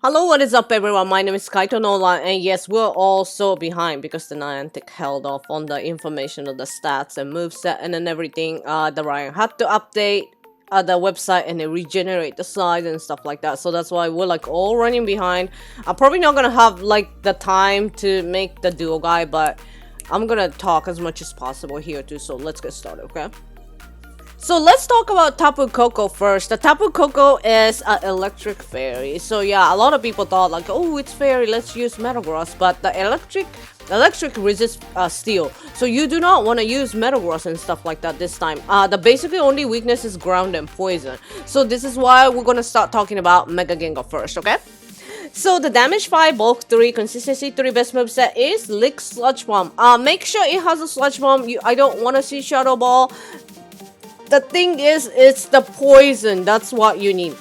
Hello, what is up everyone? My name is Kaito Nola, and yes, we're also behind because the Niantic held off on the information of the stats and moveset and then everything. The Ryan had to update the website and then regenerate the site and stuff like that. So that's why we're like all running behind. I'm probably not gonna have like the time to make the duo guide, but I'm gonna talk as much as possible here too. So let's get started, okay? So let's talk about Tapu Koko first. The Tapu Koko is an electric fairy. So yeah, a lot of people thought like, oh, it's fairy, let's use Metagross. But the electric resists steel. So you do not want to use Metagross and stuff like that this time. The basically only weakness is ground and poison. So this is why we're gonna start talking about Mega Gengar first, okay? So the damage 5, bulk 3, consistency 3 best moveset is Lick Sludge Bomb. Make sure it has a Sludge Bomb. I don't want to see Shadow Ball. The thing is, it's the poison. That's what you need.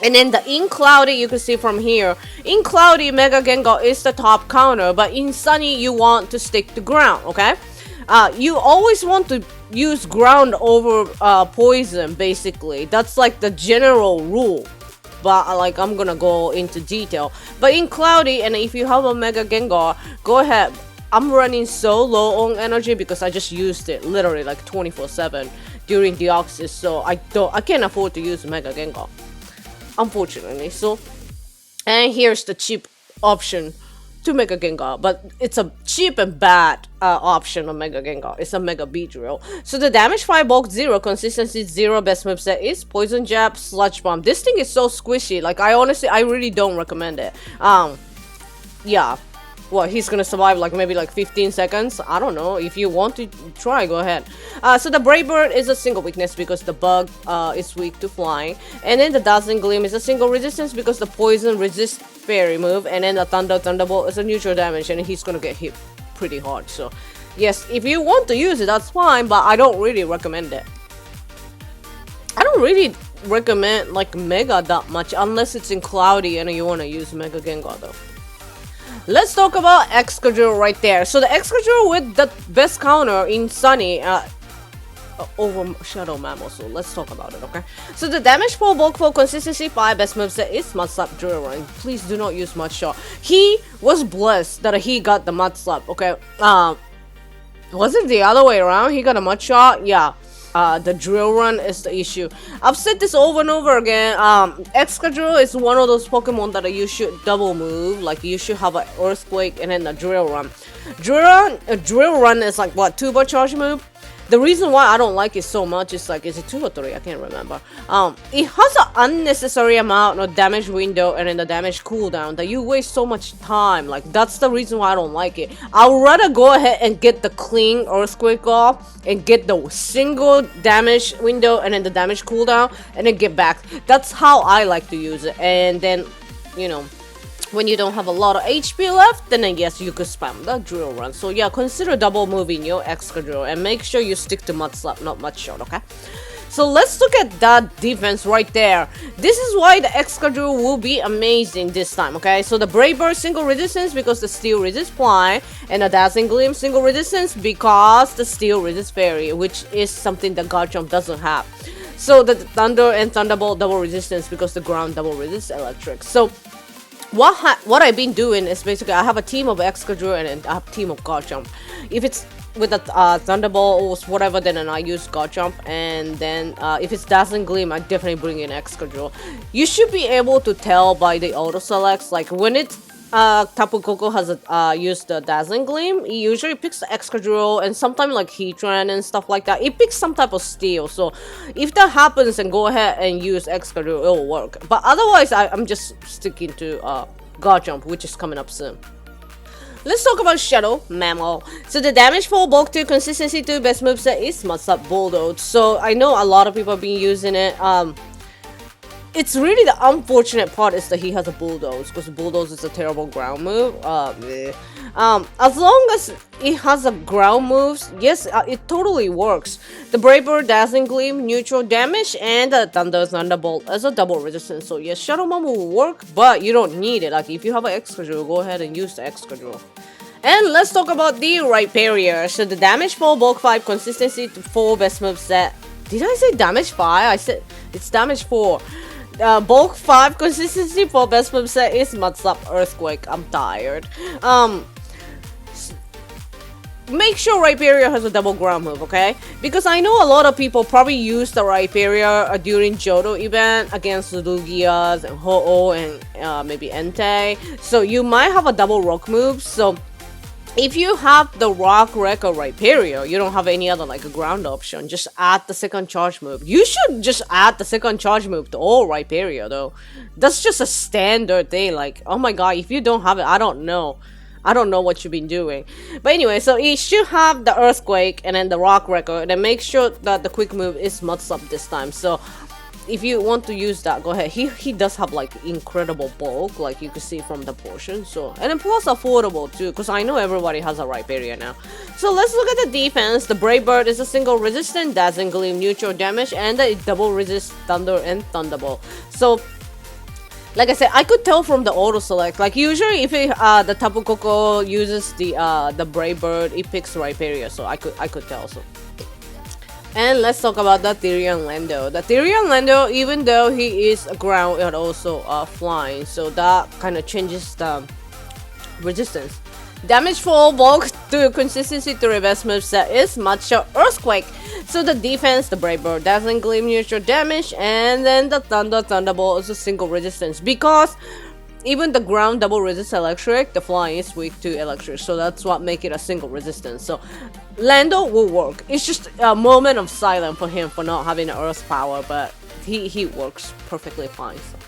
And then the in Cloudy, you can see from here. In Cloudy, Mega Gengar is the top counter. But in Sunny, you want to stick to ground, okay? You always want to use ground over poison, basically. That's like the general rule. But like, I'm gonna go into detail. But in Cloudy, and if you have a Mega Gengar, go ahead. I'm running so low on energy because I just used it literally like 24/7 during Deoxys, so I can't afford to use Mega Gengar, unfortunately. So, and here's the cheap option to Mega Gengar, but it's a cheap and bad option of Mega Gengar. It's a Mega Beedrill. So the damage 5, bulk 0, consistency 0, best moveset is Poison Jab, Sludge Bomb. This thing is so squishy. Like, I really don't recommend it. Yeah. What, he's gonna survive like maybe like 15 seconds? I don't know. If you want to try, go ahead. So the Brave Bird is a single weakness because the bug is weak to flying. And then the Dazzling Gleam is a single resistance because the poison resists fairy move. And then the Thunderbolt is a neutral damage and he's gonna get hit pretty hard. So yes, if you want to use it, that's fine, but I don't really recommend it. I don't really recommend like Mega that much unless it's in Cloudy and you want to use Mega Gengar though. Let's talk about Excadrill right there. So the Excadrill with the best counter in Sunny over Shadow Mammal. So let's talk about it, okay? So the damage 4, bulk 4, consistency 5, best moveset is Mud Slap, Drill Run. Please do not use Mud Shot. He was blessed that he got the Mud Slap, okay? Was it the other way around? He got a Mud Shot? Yeah. The Drill Run is the issue. I've said this over and over again. Excadrill is one of those Pokemon that you should double move. Like, you should have an Earthquake and then a Drill Run. Drill Run is like, what, 2-bar charge move? The reason why I don't like it so much is like, is it 2 or 3? I can't remember. It has an unnecessary amount of damage window and then the damage cooldown that you waste so much time. Like, that's the reason why I don't like it. I would rather go ahead and get the clean Earthquake off and get the single damage window and then the damage cooldown and then get back. That's how I like to use it. And then, you know, when you don't have a lot of HP left, then yes, you could spam the Drill Run. So yeah, consider double moving your Excadrill and make sure you stick to Mud Slap, not Mud Shot, okay? So let's look at that defense right there. This is why the Excadrill will be amazing this time, okay? So the Brave Bird single resistance because the Steel resists Fly, and the Dazzling Gleam single resistance because the Steel resists Fairy, which is something that Garchomp doesn't have. So the Thunder and Thunderbolt double resistance because the ground double resists Electric. So what I've been doing is basically I have a team of Excadrill and I have a team of Garchomp. If it's with the Thunderbolt or whatever, then I use Garchomp, and then if it's Dazzling Gleam, I definitely bring in Excadrill. You should be able to tell by the auto selects, like when it's Tapu Koko has used the Dazzling Gleam, he usually picks the Excadrill and sometimes like Heatran and stuff like that. It picks some type of Steel, so if that happens, then go ahead and use Excadrill, it'll work. But otherwise, I'm just sticking to Garchomp, which is coming up soon. Let's talk about Shadow Mammal. So the damage 4, bulk 2, consistency 2, best moveset is Mud Slap Bulldoze. So I know a lot of people have been using it. It's really the unfortunate part is that he has a Bulldoze, because Bulldoze is a terrible ground move. As long as it has a ground moves, yes, it totally works. The Brave Bird, Dazzling Gleam, neutral damage, and the Thunderbolt as a double resistance. So yes, Shadow Mammal will work, but you don't need it. Like, if you have an Excadrill, go ahead and use the Excadrill. And let's talk about the Rhyperior. So the damage 4, bulk 5, consistency 4, best moveset. Did I say damage 5? I said it's damage 4. bulk 5 consistency for best move set is Mud's Up Earthquake. I'm tired. Make sure Rhyperior has a double ground move, okay? Because I know a lot of people probably use the Rhyperior during Johto event against the Lugias and Ho-Oh and maybe Entei. So you might have a double rock move. So if you have the Rock, Wreck, or Rhyperior, you don't have any other like a ground option. Just add the second charge move. You should just add the second charge move to all Rhyperior though. That's just a standard thing. Like, oh my god, if you don't have it, I don't know. I don't know what you've been doing. But anyway, so it should have the Earthquake and then the Rock Record. And then make sure that the quick move is Mud's Up this time. So if you want to use that, go ahead. He does have like incredible bulk, like you can see from the portion. So, and then plus affordable too, because I know everybody has a Rhyperior now. So let's look at the defense. The Brave Bird is a single resistant, Dazzling Gleam neutral damage, and it double resist Thunder and Thunderbolt. So like I said, I could tell from the auto select. Like usually, if the Tapu Koko uses the Brave Bird, it picks Rhyperior. So I could tell. So, and let's talk about the Tyrion Lando. The Tyrion Lando, even though he is ground and also flying, so that kind of changes the resistance. Damage for bulk to consistency to reverse move set is Matcha Earthquake. So the defense, the Brave Bird, Dazzling Gleam neutral damage, and then the Thunderbolt is a single resistance. Because even the ground double resist electric, the flying is weak to electric. So that's what make it a single resistance. So Lando will work. It's just a moment of silence for him for not having earth power, but he works perfectly fine. So.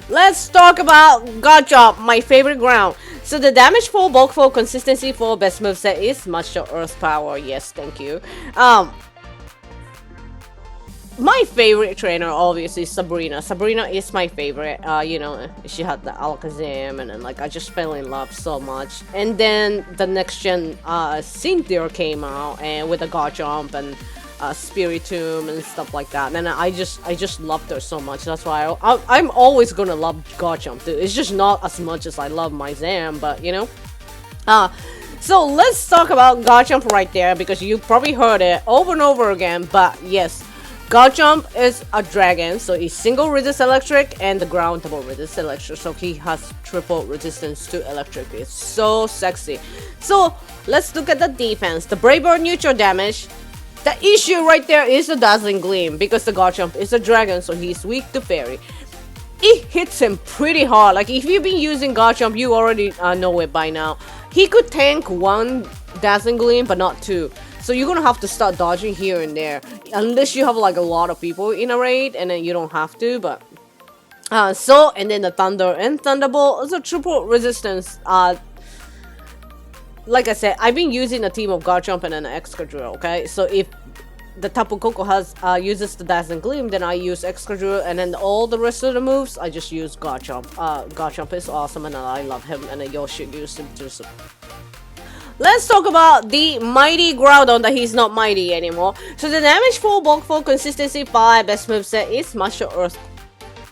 Let's talk about Garchomp, my favorite ground. So the damage for bulk for consistency for best moveset is Matcha Earth Power. Yes, thank you. My favorite trainer obviously is Sabrina. Sabrina is my favorite. You know, she had the Alakazam, and then like I just fell in love so much. And then the next gen Cynthia came out, and with the Garchomp and Spiritomb and stuff like that. And I just loved her so much. That's why I'm always gonna love Garchomp too. It's just not as much as I love my Zam, but you know. So let's talk about Garchomp right there, because you probably heard it over and over again. But yes, Garchomp is a dragon, so he's single resist electric and the ground double resist electric, so he has triple resistance to electric. It's so sexy. So let's look at the defense. The Brave Bird neutral damage. The issue right there is the Dazzling Gleam, because the Garchomp is a dragon, so he's weak to fairy. It hits him pretty hard. Like if you've been using Garchomp, you already know it by now. He could tank one Dazzling Gleam, but not two. So you're gonna have to start dodging here and there, unless you have like a lot of people in a raid, and then you don't have to. But and then the Thunder and Thunderbolt is a triple resistance. Like I said, I've been using a team of Garchomp and an Excadrill, okay? So if the Tapu Koko has uses the Dazzling Gleam, then I use Excadrill, and then all the rest of the moves, I just use Garchomp. Garchomp is awesome, and I love him, and you should use him too. So let's talk about the mighty Groudon that he's not mighty anymore. So the damage for bulk for consistency 5 best moveset is Matcha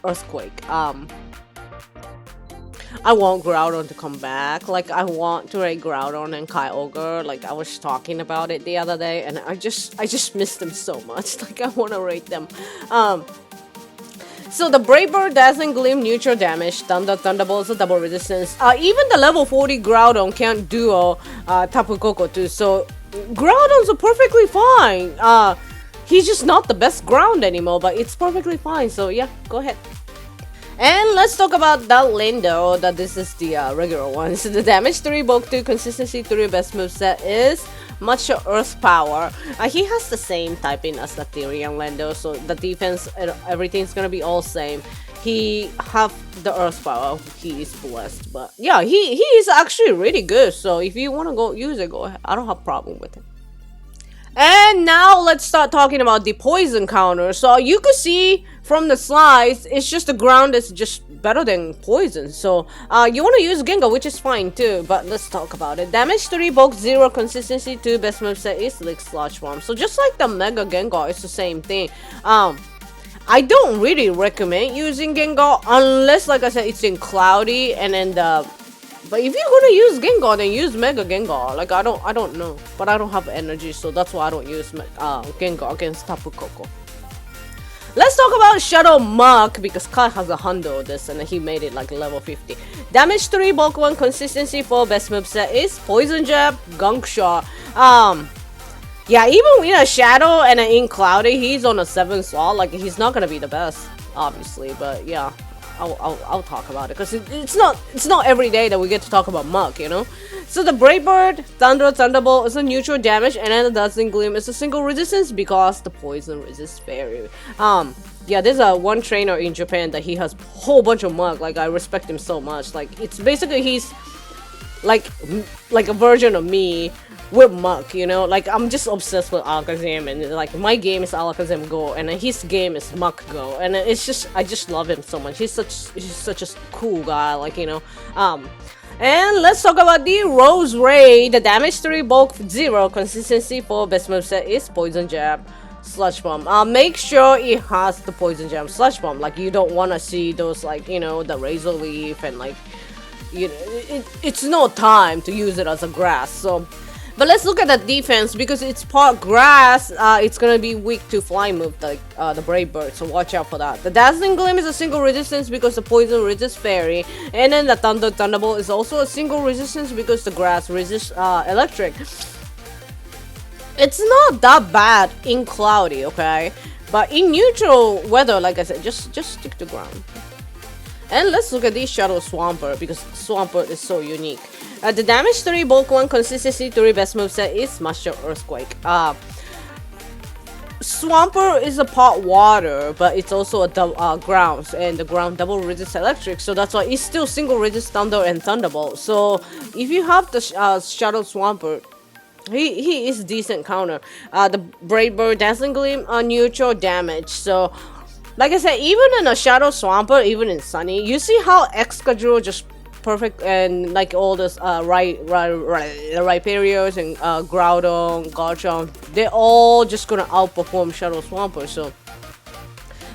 Earthquake. I want Groudon to come back. Like I want to rate Groudon and Kyogre. Like I was talking about it the other day, and I just miss them so much. Like I want to rate them. So the Brave Bird, Dazzling Gleam, neutral damage, Thunderbolt is a double resistance. Even the level 40 Groudon can't duo Tapu Koko too. So Groudon's are perfectly fine. He's just not the best ground anymore, but it's perfectly fine. So yeah, go ahead. And let's talk about the Lando. That this is the regular one. So the damage 3, bulk 2, consistency 3 best moveset is Matcha Earth Power. He has the same typing as the Tyrion Lando, so the defense and everything's gonna be all same. He have the Earth Power. He is blessed, but yeah, he is actually really good. So if you wanna go use it, go ahead. I don't have problem with it. And now let's start talking about the poison counter. So you could see from the slides, it's just the ground is just better than poison. So you want to use Gengar, which is fine too. But let's talk about it. Damage 3, bulk 0, consistency 2, best moveset is Lick Sludge Bomb. So just like the Mega Gengar, it's the same thing. I don't really recommend using Gengar unless, like I said, it's in Cloudy and then the. But if you're gonna use Gengar, then use Mega Gengar. Like I don't know, but I don't have energy, so that's why I don't use Gengar against Tapu Koko. Let's talk about Shadow Muk because Kai has a hundo of this and he made it like level 50. Damage 3, bulk 1, consistency 4, best moveset is Poison Jab, Gunk Shot. Yeah, even in a Shadow and in Cloudy, he's on a 7 slot. Like, he's not gonna be the best, obviously, but yeah. I'll talk about it because it's not every day that we get to talk about Muk, you know. So the Brave Bird, Thunderbolt is a neutral damage, and then the Dazzling Gleam is a single resistance because the poison resists fairy. Yeah, there's one trainer in Japan that he has a whole bunch of Muk. Like I respect him so much. Like it's basically he's like a version of me with Muk, you know. Like I'm just obsessed with Alakazam, and like my game is Alakazam Go, and his game is Muk Go, and it's just I just love him so much. He's such a cool guy, like, you know. And let's talk about the Roserade. The damage 3, bulk 0, consistency 4, best moveset is Poison Jab, Sludge Bomb. Make sure it has the Poison Jab, Sludge Bomb. Like you don't want to see those, like, you know, the Razor Leaf and like, you know, it's no time to use it as a grass. So, but let's look at the defense because it's part grass. It's gonna be weak to fly move, like the Brave Bird, so watch out for that. The Dazzling Gleam is a single resistance because the poison resists fairy, and then the Thunderbolt is also a single resistance because the grass resists electric. It's not that bad in cloudy, okay, but in neutral weather, like I said, just stick to ground. And let's look at the Shadow Swampert because Swampert is so unique. The damage 3, bulk 1, consistency 3, best moveset is Master Earthquake. Swampert is a part water, but it's also a ground, and the ground double resists electric, so that's why it's still single resist thunder and thunderbolt. So if you have the Shadow Swampert, he is decent counter. The Brave Bird, Dazzling Gleam, neutral damage. So like I said, even in a Shadow Swampert, even in Sunny, you see how Excadrill just perfect, and like all this Rhyperiors and Groudon, Garchomp, they're all just gonna outperform Shadow Swampert. So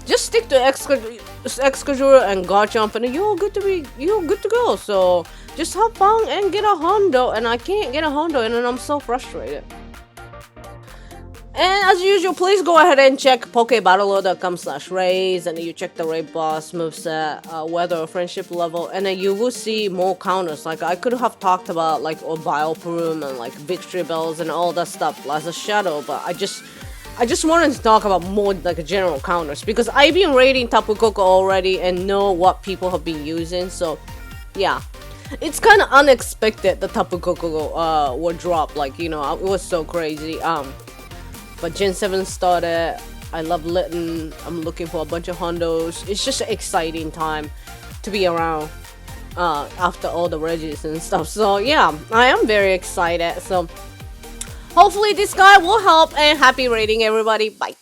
just stick to Excadrill and Garchomp, and you're good to go. So just have fun and get a Hondo, and I can't get a Hondo, and I'm so frustrated. And as usual, please go ahead and check Pokebattler.com/raise, and then you check the raid boss, moveset, weather, friendship level, and then you will see more counters. Like I could have talked about like Bioperum and like Victory Bells and all that stuff as a shadow, but I just wanted to talk about more like general counters because I've been raiding Tapu Koko already and know what people have been using. So yeah, it's kind of unexpected the Tapu Koko would drop. Like, you know, it was so crazy. But Gen 7 started, I love Litten, I'm looking for a bunch of Hondos. It's just an exciting time to be around after all the Regis and stuff. So yeah, I am very excited. So hopefully this guy will help, and happy raiding everybody. Bye.